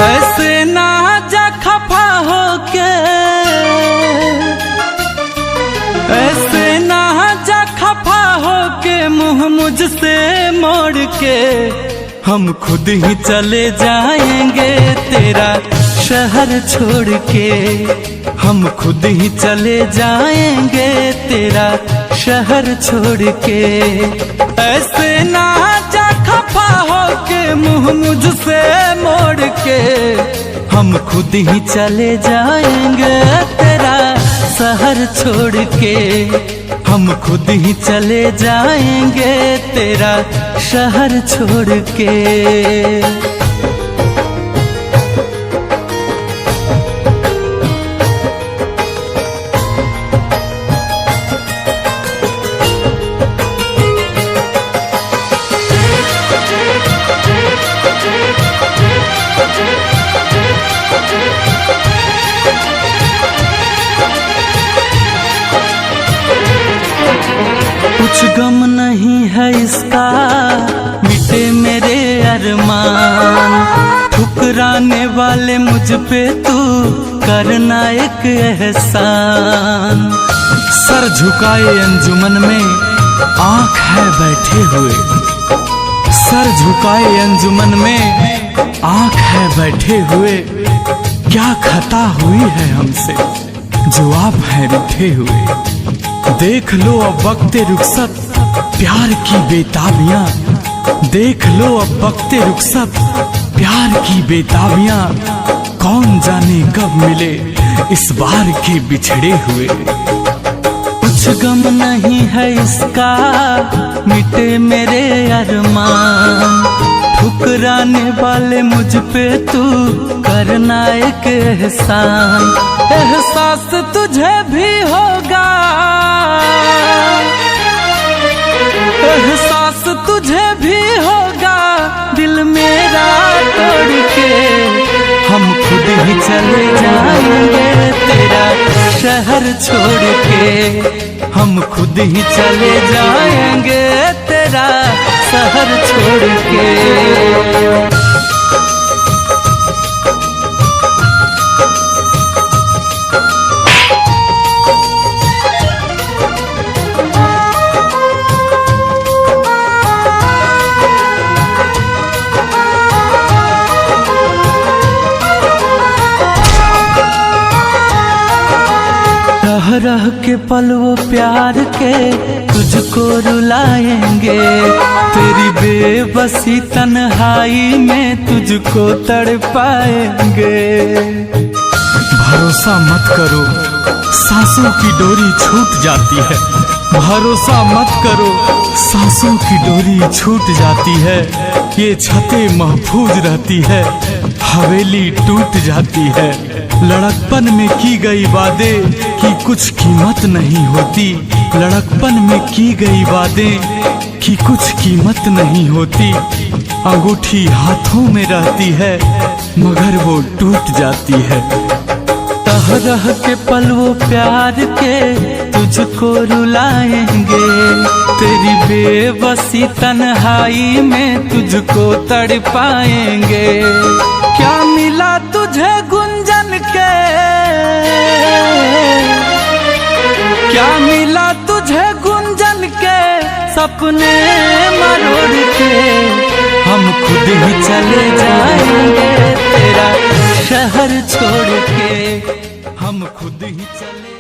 ऐसे ना जा खफा होके, ऐसे ना जा खफा होके मुँह मुझसे मोड़ के, हम खुद ही चले जाएंगे तेरा शहर छोड़ के, हम खुद ही चले जाएंगे तेरा शहर छोड़ के। ऐसे ना जा खफा होके मुँह मुझसे मोड़ के, हम खुद ही चले जाएंगे तेरा शहर छोड़ के, हम खुद ही चले जाएंगे तेरा शहर छोड़ के। कुछ गम नहीं है इसका, मिटे मेरे अरमान, ठुकराने वाले मुझ पे तू करना एक एहसान। सर झुकाए अंजुमन में आँख है बैठे हुए, सर झुकाए अंजुमन में आँख है बैठे हुए, क्या खता हुई है हमसे जो आप हैं रूठे हुए। देख लो अब वक्ते रुखसत प्यार की बेताबियां, देख लो अब वक्ते रुखसत प्यार की बेताबियां, कौन जाने कब मिले इस बार के बिछड़े हुए। कुछ गम नहीं है इसका, मिटे मेरे अरमान, ठुकराने वाले मुझ पे तू करना एक एहसान। एहसास तुझे भी होगा, एहसास तुझे भी होगा दिल मेरा तोड़ के, हम खुद ही चले जाएंगे तेरा शहर छोड़ के, हम खुद ही चले जाएंगे तेरा शहर छोड़ के। रह रह के पल वो प्यार के तुझको रुलाएंगे, तेरी बेबसी तन्हाई में तुझको तड़पाएंगे। भरोसा मत करो सांसों की डोरी छूट जाती है, भरोसा मत करो सांसों की डोरी छूट जाती है, ये छतें महफूज रहती है हवेली टूट जाती है। लड़कपन में की गई वादें की कुछ कीमत नहीं होती, लड़कपन में की गई वादें की कुछ कीमत नहीं होती। अंगूठी हाथों में रहती है मगर वो टूट जाती है। रह रह के पल वो प्यार के तुझको रुलाएंगे, तेरी बेबसी तन्हाई में तुझको तड़पाएंगे। क्या मिला तुझे गुंजन के, क्या मिला तुझे गुंजन के सपने मरोड़ के, हम खुद ही चले जाएंगे तेरा शहर छोड़ के, हम खुद ही चले